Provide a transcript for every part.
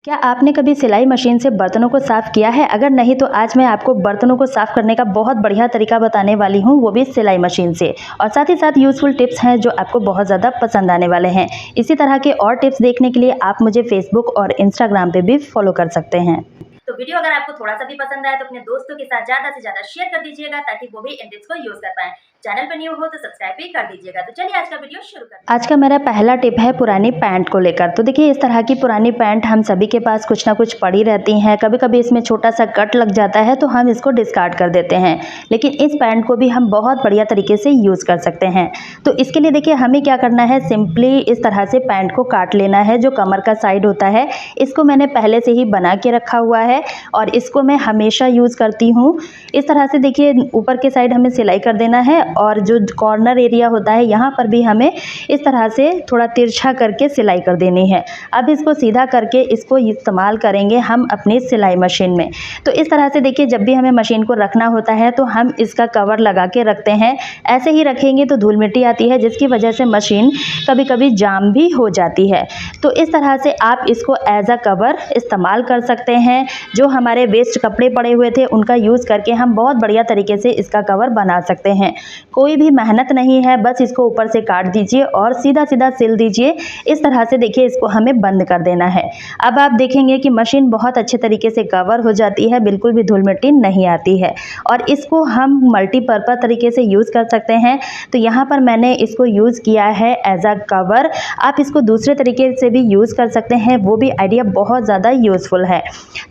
क्या आपने कभी सिलाई मशीन से बर्तनों को साफ़ किया है? अगर नहीं तो आज मैं आपको बर्तनों को साफ़ करने का बहुत बढ़िया तरीका बताने वाली हूँ, वो भी सिलाई मशीन से। और साथ ही साथ यूज़फुल टिप्स हैं जो आपको बहुत ज़्यादा पसंद आने वाले हैं। इसी तरह के और टिप्स देखने के लिए आप मुझे फेसबुक और इंस्टाग्राम पे भी फॉलो कर सकते हैं। तो वीडियो अगर आपको थोड़ा-सा भी पसंद आया तो अपने दोस्तों के साथ ज़्यादा से ज़्यादा शेयर कर दीजिएगा ताकि वो भी इन टिप्स को यूज़ कर पाएँ। चैनल पे न्यू हो तो सब्सक्राइब भी कर दीजिएगा। तो चलिए आज का वीडियो शुरू करते हैं। आज का मेरा पहला टिप है पुरानी पैंट को लेकर। तो देखिए इस तरह की पुरानी पैंट हम सभी के पास कुछ ना कुछ पड़ी रहती हैं। कभी-कभी इसमें छोटा-सा कट लग जाता है तो हम इसको डिस्कार्ड कर देते हैं। लेकिन इस पैंट को भी हम बहुत बढ़िया तरीके से यूज़ कर सकते हैं। तो इसके लिए देखिए हमें क्या करना है, सिंपली इस तरह से पैंट को काट लेना है। जो कमर का साइड होता है इसको मैंने पहले से ही बना के रखा हुआ है और इसको मैं हमेशा यूज़ करती हूँ। इस तरह से देखिए ऊपर के साइड हमें सिलाई कर देना है और जो कॉर्नर एरिया होता है यहाँ पर भी हमें इस तरह से थोड़ा तिरछा करके सिलाई कर देनी है। अब इसको सीधा करके इसको इस्तेमाल करेंगे हम अपनी सिलाई मशीन में। तो इस तरह से देखिए जब भी हमें मशीन को रखना होता है तो हम इसका कवर लगा के रखते हैं। ऐसे ही रखेंगे तो धूल मिट्टी आती है जिसकी वजह से मशीन कभी कभी जाम भी हो जाती है। तो इस तरह से आप इसको एज अ कवर इस्तेमाल कर सकते हैं। जो हमारे वेस्ट कपड़े पड़े हुए थे उनका यूज़ करके हम बहुत बढ़िया तरीके से इसका कवर बना सकते हैं। कोई भी मेहनत नहीं है, बस इसको ऊपर से काट दीजिए और सीधा सीधा सिल दीजिए। इस तरह से देखिए इसको हमें बंद कर देना है। अब आप देखेंगे कि मशीन बहुत अच्छे तरीके से कवर हो जाती है, बिल्कुल भी धूल मिट्टी नहीं आती है और इसको हम मल्टीपर्पज़ तरीके से यूज़ कर सकते हैं। तो यहाँ पर मैंने इसको यूज़ किया है एज अ कवर। आप इसको दूसरे तरीके से भी यूज़ कर सकते हैं, वो भी आइडिया बहुत ज़्यादा यूज़फुल है।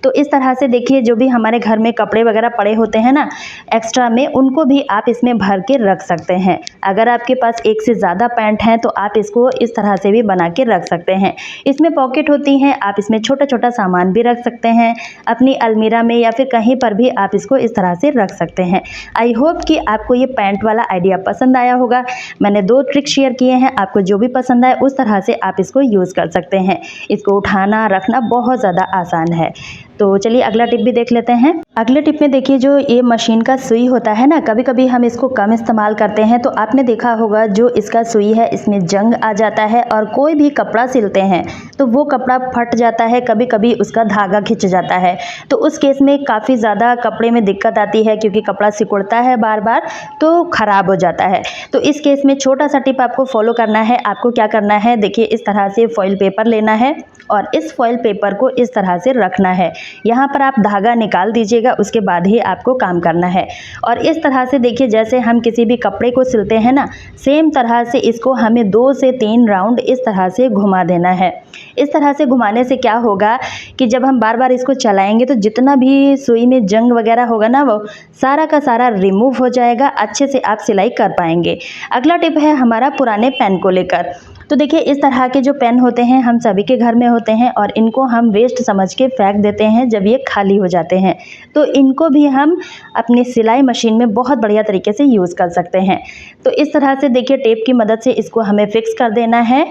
तो इस तरह से देखिए जो भी हमारे घर में कपड़े वगैरह पड़े होते हैं ना एक्स्ट्रा में, उनको भी आप इसमें भर के रख सकते हैं। अगर आपके पास एक से ज़्यादा पैंट हैं तो आप इसको इस तरह से भी बना के रख सकते हैं। इसमें पॉकेट होती हैं, आप इसमें छोटा-छोटा सामान भी रख सकते हैं। अपनी अलमीरा में या फिर कहीं पर भी आप इसको इस तरह से रख सकते हैं। आई होप कि आपको ये पैंट वाला आइडिया पसंद आया होगा। मैंने 2 ट्रिक शेयर किए हैं, आपको जो भी पसंद आए उस तरह से आप इसको यूज़ कर सकते हैं। इसको उठाना रखना बहुत ज़्यादा आसान है। तो चलिए अगला टिप भी देख लेते हैं। अगले टिप में देखिए जो ये मशीन का सुई होता है ना, कभी-कभी हम इसको कम इस्तेमाल करते हैं तो आपने देखा होगा जो इसका सुई है इसमें जंग आ जाता है और कोई भी कपड़ा सिलते हैं तो वो कपड़ा फट जाता है, कभी-कभी उसका धागा खिंच जाता है। तो उस केस में काफ़ी ज़्यादा कपड़े में दिक्कत आती है क्योंकि कपड़ा सिकुड़ता है बार-बार तो ख़राब हो जाता है। तो इस केस में छोटा-सा टिप आपको फॉलो करना है। आपको क्या करना है, देखिए इस तरह से फॉइल पेपर लेना है और इस फॉइल पेपर को इस तरह से रखना है। यहाँ पर आप धागा निकाल दीजिएगा, उसके बाद ही आपको काम करना है। और इस तरह से देखिए जैसे हम किसी भी कपड़े को सिलते हैं ना, सेम तरह से इसको हमें 2 से 3 राउंड इस तरह से घुमा देना है। इस तरह से घुमाने से क्या होगा कि जब हम बार-बार इसको चलाएँगे तो जितना भी सुई में जंग वगैरह होगा ना वो सारा का सारा रिमूव हो जाएगा, अच्छे से आप सिलाई कर पाएँगे। अगला टिप है हमारा पुराने पेन को लेकर। तो देखिए इस तरह के जो पेन होते हैं हम सभी के घर में होते हैं और इनको हम वेस्ट समझ के फेंक देते हैं जब ये खाली हो जाते हैं। तो इनको भी हम अपनी सिलाई मशीन में बहुत बढ़िया तरीके से यूज़ कर सकते हैं। तो इस तरह से देखिए टेप की मदद से इसको हमें फिक्स कर देना है।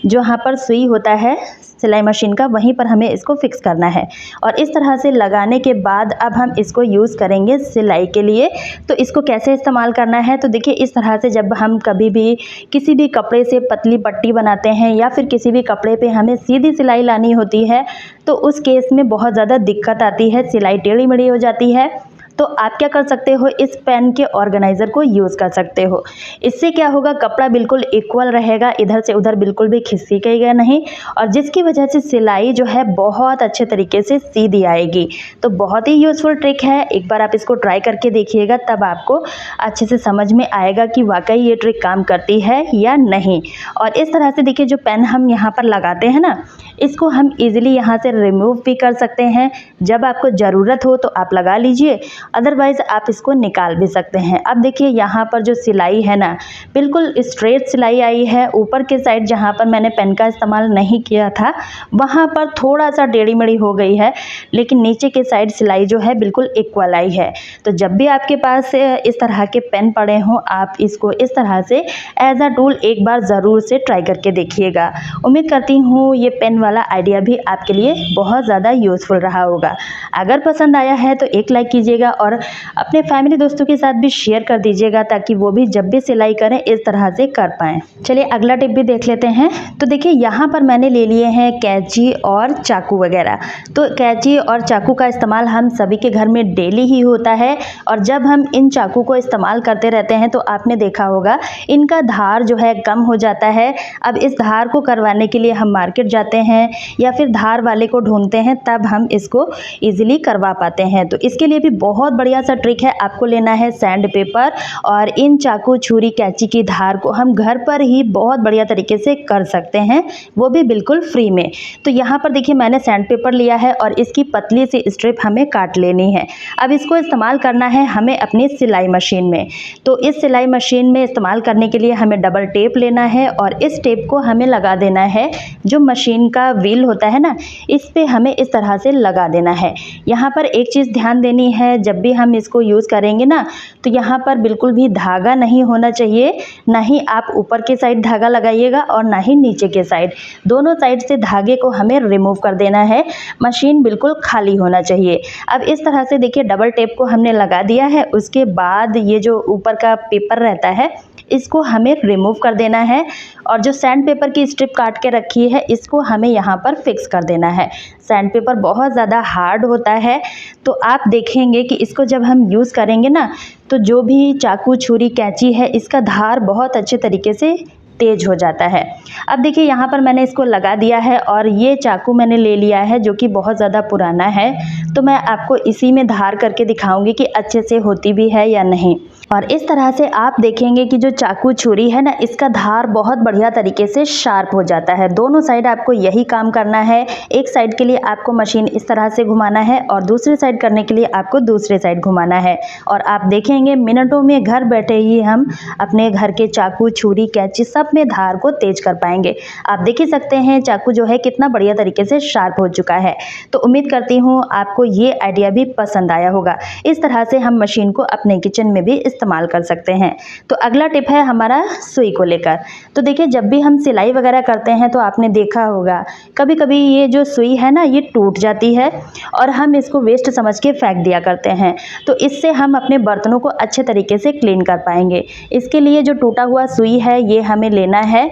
जहाँ पर सुई होता है सिलाई मशीन का वहीं पर हमें इसको फिक्स करना है और इस तरह से लगाने के बाद अब हम इसको यूज़ करेंगे सिलाई के लिए। तो इसको कैसे इस्तेमाल करना है, तो देखिए इस तरह से जब हम कभी भी किसी भी कपड़े से पतली पट्टी बनाते हैं या फिर किसी भी कपड़े पे हमें सीधी सिलाई लानी होती है तो उस केस में बहुत ज़्यादा दिक्कत आती है, सिलाई टेढ़ी-मेढ़ी हो जाती है। तो आप क्या कर सकते हो, इस पेन के ऑर्गेनाइज़र को यूज़ कर सकते हो। इससे क्या होगा, कपड़ा बिल्कुल इक्वल रहेगा, इधर से उधर बिल्कुल भी खिसकेगा नहीं और जिसकी वजह से सिलाई जो है बहुत अच्छे तरीके से सीधी आएगी। तो बहुत ही यूज़फुल ट्रिक है, एक बार आप इसको ट्राई करके देखिएगा तब आपको अच्छे से समझ में आएगा कि वाकई ये ट्रिक काम करती है या नहीं। और इस तरह से देखिए जो पेन हम यहाँ पर लगाते हैं ना, इसको हम ईज़िली यहाँ से रिमूव भी कर सकते हैं। जब आपको ज़रूरत हो तो आप लगा लीजिए, अदरवाइज़ आप इसको निकाल भी सकते हैं। अब देखिए यहाँ पर जो सिलाई है ना बिल्कुल स्ट्रेट सिलाई आई है। ऊपर के साइड जहाँ पर मैंने पेन का इस्तेमाल नहीं किया था वहाँ पर थोड़ा सा टेढ़ी-मेढ़ी हो गई है। लेकिन नीचे के साइड सिलाई जो है बिल्कुल इक्वल आई है। तो जब भी आपके पास इस तरह के पेन पड़े हों, आप इसको इस तरह से एज अ टूल एक बार ज़रूर से ट्राई करके देखिएगा। उम्मीद करती हूँ ये पेन वाला आइडिया भी आपके लिए बहुत ज़्यादा यूज़फुल रहा होगा। अगर पसंद आया है तो एक लाइक कीजिएगा और अपने फैमिली दोस्तों के साथ भी शेयर कर दीजिएगा, ताकि वो भी जब भी सिलाई करें इस तरह से कर पाएँ। चलिए अगला टिप भी देख लेते हैं। तो देखिए यहाँ पर मैंने ले लिए हैं कैंची और चाकू वगैरह। तो कैंची और चाकू का इस्तेमाल हम सभी के घर में डेली ही होता है, और जब हम इन चाकू को इस्तेमाल करते रहते हैं तो आपने देखा होगा इनका धार जो है कम हो जाता है। अब इस धार को करवाने के लिए हम मार्केट जाते हैं या फिर धार वाले को ढूंढते हैं, तब हम इसको ईजिली करवा पाते हैं। तो इसके लिए भी बहुत बढ़िया सा ट्रिक है। आपको लेना है सैंड पेपर, और इन चाकू छुरी कैंची की धार को हम घर पर ही बहुत बढ़िया तरीके से कर सकते हैं, वो भी बिल्कुल फ्री में। तो यहाँ पर देखिए मैंने सैंड पेपर लिया है और इसकी पतली सी स्ट्रिप हमें काट लेनी है। अब इसको इस्तेमाल करना है हमें अपनी सिलाई मशीन में। तो इस सिलाई मशीन में इस्तेमाल करने के लिए हमें डबल टेप लेना है, और इस टेप को हमें लगा देना है जो मशीन का व्हील होता है ना, इस पे हमें इस तरह से लगा देना है। यहाँ पर एक चीज़ ध्यान देनी है, जब भी हम इसको यूज़ करेंगे ना, तो यहाँ पर बिल्कुल भी धागा नहीं होना चाहिए। ना ही आप ऊपर के साइड धागा लगाइएगा और ना ही नीचे के साइड, दोनों साइड से धागे को हमें रिमूव कर देना है। मशीन बिल्कुल खाली होना चाहिए। अब इस तरह से देखिए डबल टेप को हमने लगा दिया है। उसके बाद ये जो ऊपर का पेपर रहता है इसको हमें रिमूव कर देना है, और जो सैंड पेपर की स्ट्रिप काट के रखी है इसको हमें यहाँ पर फिक्स कर देना है। सैंड पेपर बहुत ज़्यादा हार्ड होता है, तो आप देखेंगे कि इसको जब हम यूज़ करेंगे ना, तो जो भी चाकू छुरी कैंची है इसका धार बहुत अच्छे तरीके से तेज हो जाता है। अब देखिए यहाँ पर मैंने इसको लगा दिया है, और ये चाकू मैंने ले लिया है जो कि बहुत ज़्यादा पुराना है। तो मैं आपको इसी में धार करके दिखाऊंगी कि अच्छे से होती भी है या नहीं। और इस तरह से आप देखेंगे कि जो चाकू छुरी है ना, इसका धार बहुत बढ़िया तरीके से शार्प हो जाता है। दोनों साइड आपको यही काम करना है। एक साइड के लिए आपको मशीन इस तरह से घुमाना है, और दूसरी साइड करने के लिए आपको दूसरे साइड घुमाना है। और आप देखेंगे मिनटों में घर बैठे ही हम अपने घर के चाकू छुरी कैंची सब में धार को तेज कर पाएंगे। आप देख ही सकते हैं चाकू जो है कितना बढ़िया तरीके से शार्प हो चुका है। तो उम्मीद करती हूँ आपको ये आइडिया भी पसंद आया होगा। इस तरह से हम मशीन को अपने किचन में भी इस्तेमाल कर सकते हैं। तो अगला टिप है हमारा सुई को लेकर। तो देखिए जब भी हम सिलाई वगैरह करते हैं तो आपने देखा होगा कभी कभी ये जो सुई है ना, ये टूट जाती है और हम इसको वेस्ट समझ के फेंक दिया करते हैं। तो इससे हम अपने बर्तनों को अच्छे तरीके से क्लीन कर पाएंगे। इसके लिए जो टूटा हुआ सुई है ये हमें लेना है,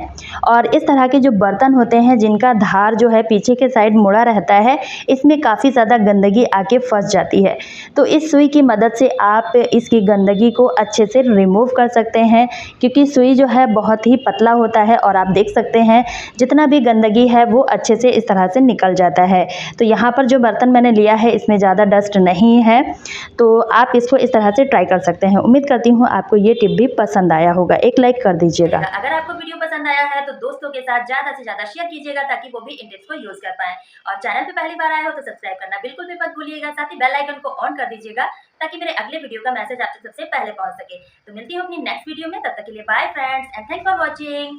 और इस तरह के जो बर्तन होते हैं जिनका धार जो है पीछे के साइड मुड़ा रहता है, इसमें काफ़ी ज़्यादा गंदगी आके फंस जाती है। तो इस सुई की मदद से आप इसकी गंदगी को अच्छे से रिमूव कर सकते हैं, क्योंकि सुई जो है बहुत ही पतला होता है और आप देख सकते हैं जितना भी गंदगी है वो अच्छे से इस तरह से निकल जाता है। तो यहाँ पर जो बर्तन मैंने लिया है इसमें ज़्यादा डस्ट नहीं है, तो आप इसको इस तरह से ट्राई कर सकते हैं। उम्मीद करती हूँ आपको ये टिप भी पसंद आया होगा। एक लाइक कर दीजिएगा। अगर आपको वीडियो पसंद आया है तो दोस्तों के साथ ज्यादा से ज्यादा शेयर कीजिएगा, ताकि वो भी इन टिप्स को यूज कर पाए। और चैनल पे पहली बार आए हो तो सब्सक्राइब करना बिल्कुल भी मत भूलिएगा। साथ ही बेल आइकन को ऑन कर दीजिएगा, ताकि मेरे अगले वीडियो का मैसेज आप तक सबसे पहले पहुंच सके। तो मिलती हूँ अपनी नेक्स्ट वीडियो में, तब तक के लिए bye friends and thanks for watching.